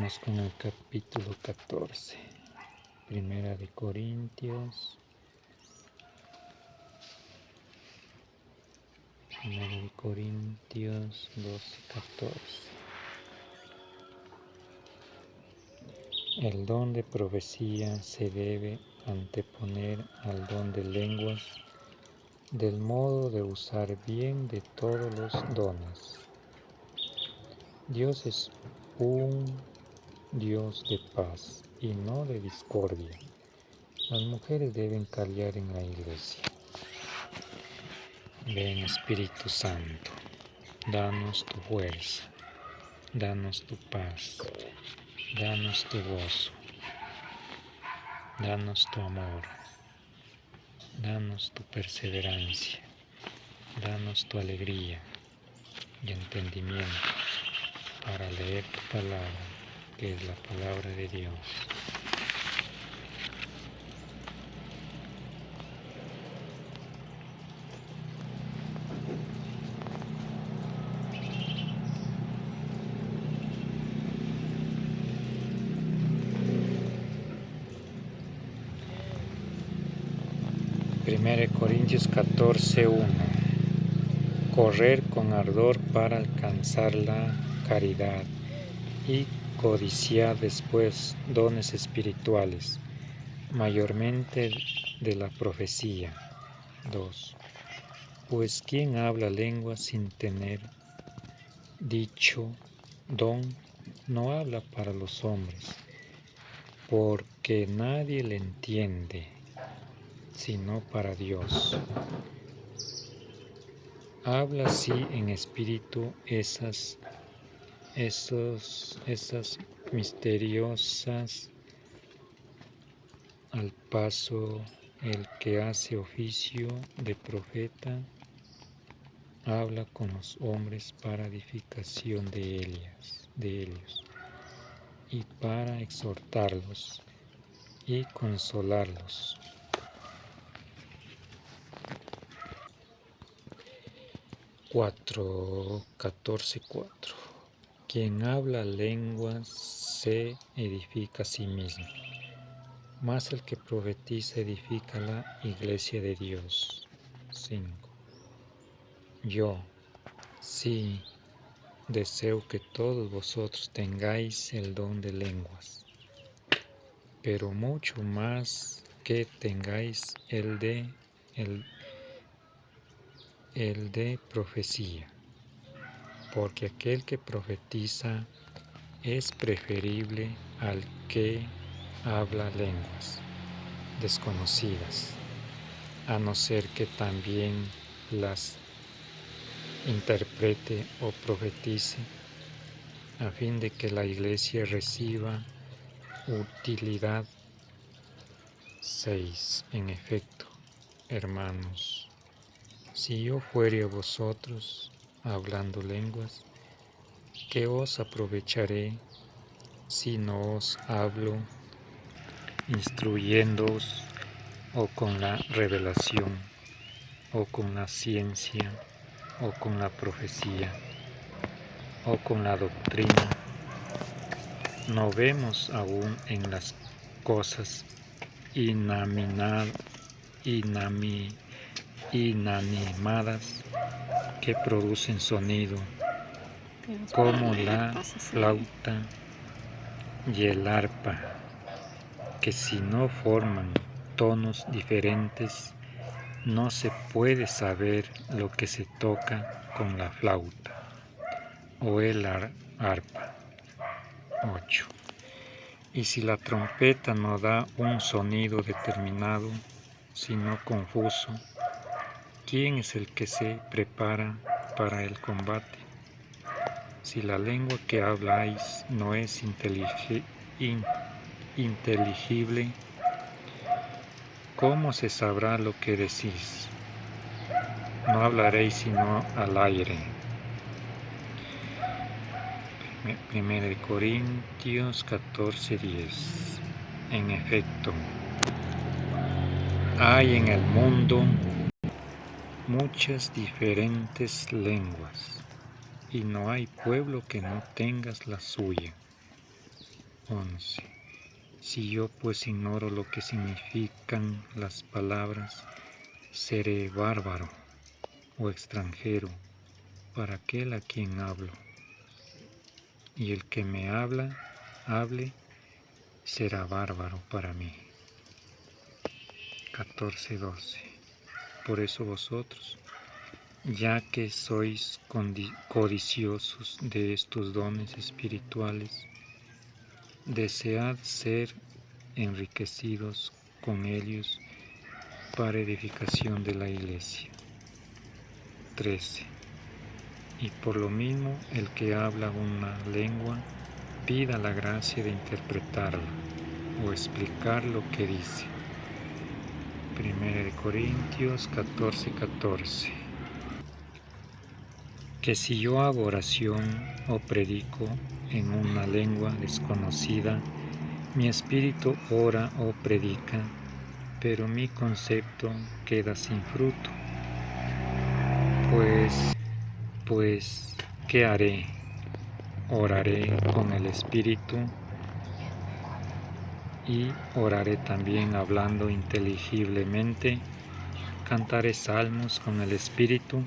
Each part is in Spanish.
Vamos con el capítulo 14. Primera de Corintios. Primera de Corintios 12:14. El don de profecía se debe anteponer al don de lenguas, del modo de usar bien de todos los dones. Dios es un Dios de paz y no de discordia. Las mujeres deben callar en la iglesia. Ven, Espíritu Santo, danos tu fuerza, danos tu paz, danos tu gozo, danos tu amor, danos tu perseverancia, danos tu alegría y entendimiento para leer tu palabra, que es la palabra de Dios. Primera de Corintios 14:1. Correr con ardor para alcanzar la caridad y codiciar después dones espirituales, mayormente de la profecía. 2. Pues quien habla lengua sin tener dicho don, no habla para los hombres, porque nadie le entiende, sino para Dios. Habla así en espíritu esas misteriosas, al paso el que hace oficio de profeta habla con los hombres para edificación de ellos y para exhortarlos y consolarlos. 14:4. Quien habla lenguas se edifica a sí mismo, mas el que profetiza edifica la iglesia de Dios. 5. Yo, sí, deseo que todos vosotros tengáis el don de lenguas, pero mucho más que tengáis el de profecía, porque aquel que profetiza es preferible al que habla lenguas desconocidas, a no ser que también las interprete o profetice, a fin de que la iglesia reciba utilidad. 6. En efecto, hermanos, si yo fuere a vosotros hablando lenguas, ¿qué os aprovecharé si no os hablo instruyéndoos o con la revelación o con la ciencia o con la profecía o con la doctrina? ¿No vemos aún en las cosas inanimadas que producen sonido, como la flauta y el arpa, que si no forman tonos diferentes, no se puede saber lo que se toca con la flauta o el arpa? 8. Y si la trompeta no da un sonido determinado, sino confuso, ¿quién es el que se prepara para el combate? Si la lengua que habláis no es inteligible, ¿cómo se sabrá lo que decís? No hablaréis sino al aire. 1 Corintios 14:10. En efecto, hay en el mundo muchas diferentes lenguas, y no hay pueblo que no tenga la suya. 11. Si yo pues ignoro lo que significan las palabras, seré bárbaro o extranjero para aquel a quien hablo. Y el que me hable, será bárbaro para mí. 14:12. Por eso vosotros, ya que sois codiciosos de estos dones espirituales, desead ser enriquecidos con ellos para edificación de la iglesia. 13. Y por lo mismo el que habla una lengua, pida la gracia de interpretarla o explicar lo que dice. 1 Corintios 14:14. Que si yo hago oración o predico en una lengua desconocida, mi espíritu ora o predica, pero mi concepto queda sin fruto. Pues, ¿qué haré? Oraré con el espíritu y oraré también hablando inteligiblemente, cantaré salmos con el espíritu,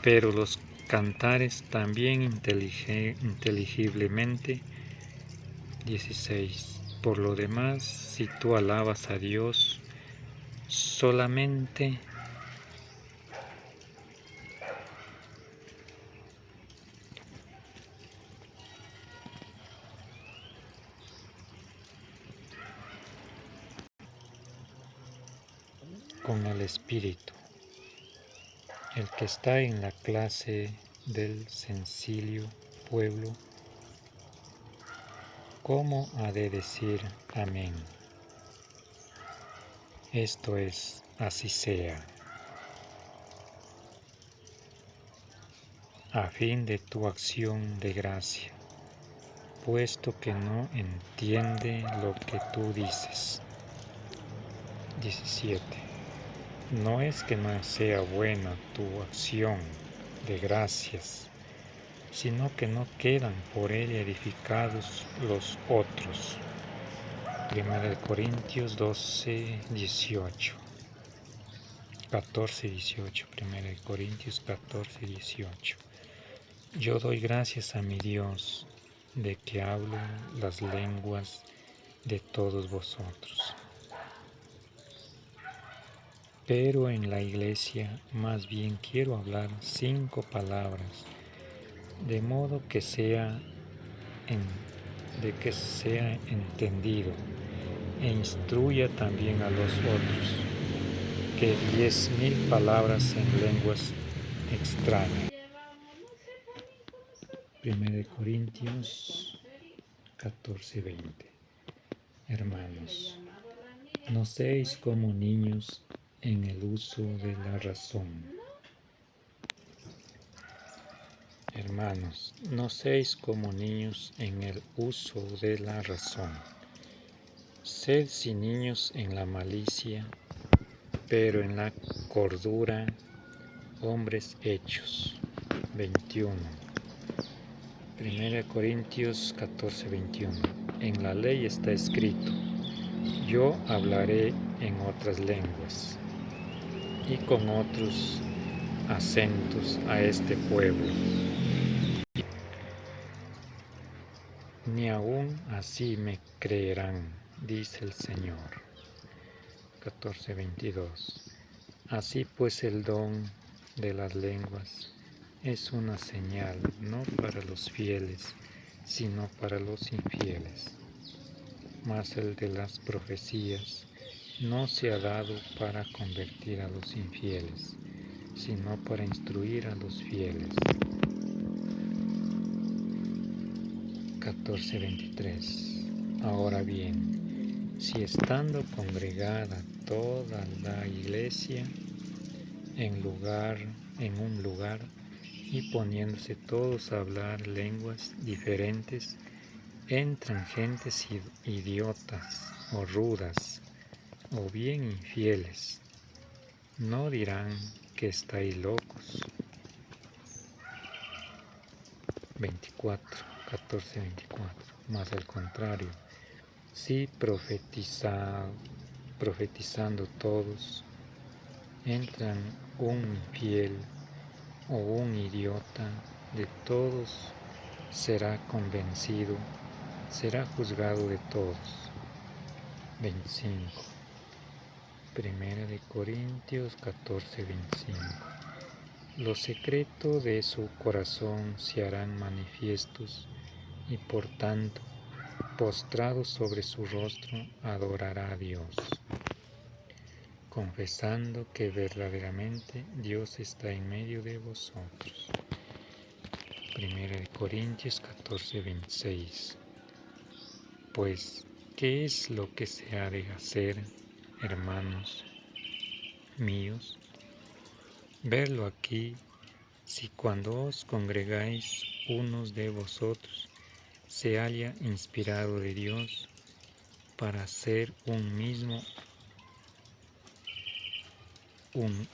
pero los cantares también inteligiblemente. 16. Por lo demás, si tú alabas a Dios solamente con el espíritu, el que está en la clase del sencillo pueblo, ¿cómo ha de decir amén? Esto es, así sea, a fin de tu acción de gracia, puesto que no entiende lo que tú dices. 17. No es que no sea buena tu acción de gracias, sino que no quedan por ella edificados los otros. 1 Corintios 12:18. 14:18. 1 Corintios 14:18. Yo doy gracias a mi Dios de que hablo las lenguas de todos vosotros. Pero en la iglesia más bien quiero hablar 5 palabras, de modo que sea entendido, e instruya también a los otros, que 10,000 palabras en lenguas extrañas. 1 Corintios 14:20. Hermanos, no seáis como niños en el uso de la razón. Hermanos, no seáis como niños en el uso de la razón. Sed sin niños en la malicia, pero en la cordura, hombres hechos. 21. 1 Corintios 14:21. En la ley está escrito: yo hablaré en otras lenguas y con otros acentos a este pueblo. Ni aun así me creerán, dice el Señor. 14:22. Así pues el don de las lenguas es una señal no para los fieles, sino para los infieles. Mas el de las profecías no se ha dado para convertir a los infieles, sino para instruir a los fieles. 14:23. Ahora bien, si estando congregada toda la iglesia en un lugar y poniéndose todos a hablar lenguas diferentes, entran gentes idiotas o rudas o bien infieles, ¿no dirán que estáis locos? 14:24. mas al contrario, si profetizando todos, entran un infiel o un idiota, de todos será convencido, será juzgado de todos. 25. Primera de Corintios 14:25. Los secretos de su corazón se harán manifiestos y por tanto, postrado sobre su rostro, adorará a Dios, confesando que verdaderamente Dios está en medio de vosotros. Primera de Corintios 14:26. Pues, ¿qué es lo que se ha de hacer, hermanos míos? Verlo aquí, si cuando os congregáis unos de vosotros se halla inspirado de Dios para hacer un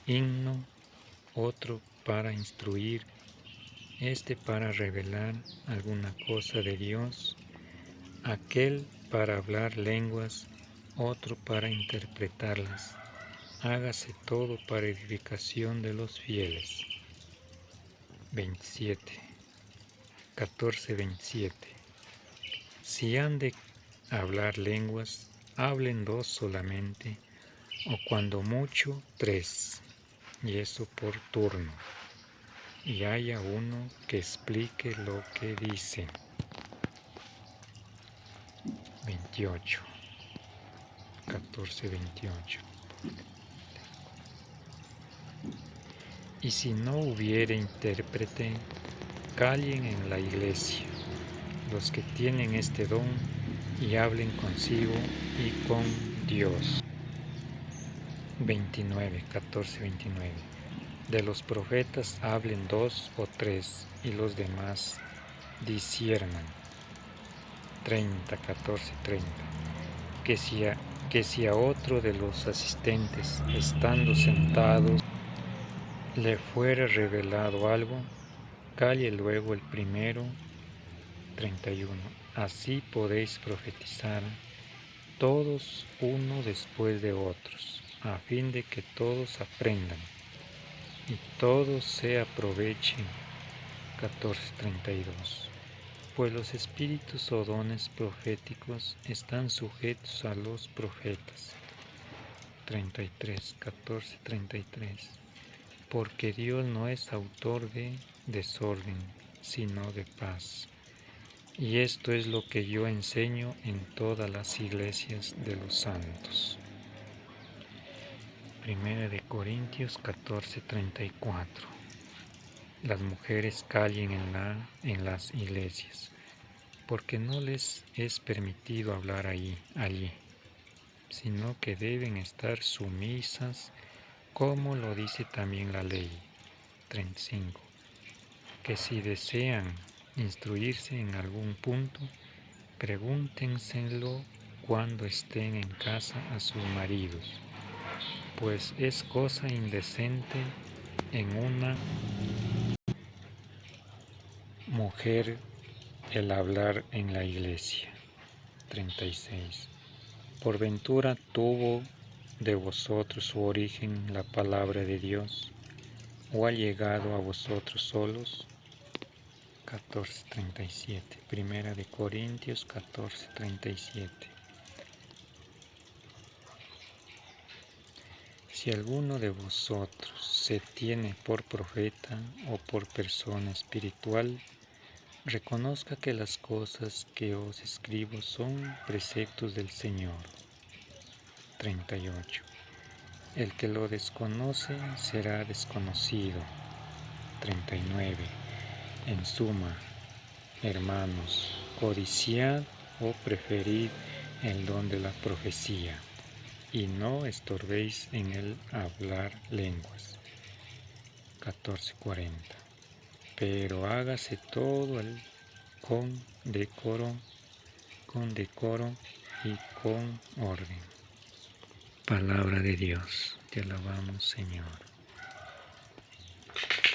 himno, otro para instruir, este para revelar alguna cosa de Dios, aquel para hablar lenguas, otro para interpretarlas. Hágase todo para edificación de los fieles. 14:27. Si han de hablar lenguas, hablen 2 solamente, o cuando mucho 3, y eso por turno, y haya uno que explique lo que dicen. 14:28. Y si no hubiere intérprete, callen en la iglesia los que tienen este don y hablen consigo y con Dios. 14:29. De los profetas hablen 2 o 3 y los demás disciernan. 14:30. Que si a otro de los asistentes, estando sentados, le fuera revelado algo, calle luego el primero. 31. Así podéis profetizar todos uno después de otros, a fin de que todos aprendan y todos se aprovechen. 14:32. Pues los espíritus o dones proféticos están sujetos a los profetas. 14:33. Porque Dios no es autor de desorden, sino de paz. Y esto es lo que yo enseño en todas las iglesias de los santos. Primera de Corintios 14:34. Las mujeres callen en las iglesias, porque no les es permitido hablar allí, sino que deben estar sumisas, como lo dice también la ley. 35. Que si desean instruirse en algún punto, pregúntenselo cuando estén en casa a sus maridos, pues es cosa indecente en una mujer el hablar en la iglesia. 36. Por ventura tuvo de vosotros su origen la palabra de Dios, o ha llegado a vosotros solos. 14:37. Primera de Corintios 14:37. Si alguno de vosotros se tiene por profeta o por persona espiritual, reconozca que las cosas que os escribo son preceptos del Señor. 38. El que lo desconoce será desconocido. 39. En suma, hermanos, codiciad o preferid el don de la profecía, y no estorbéis en el hablar lenguas. 14:40. Pero hágase todo con decoro y con orden. Palabra de Dios. Te alabamos, Señor.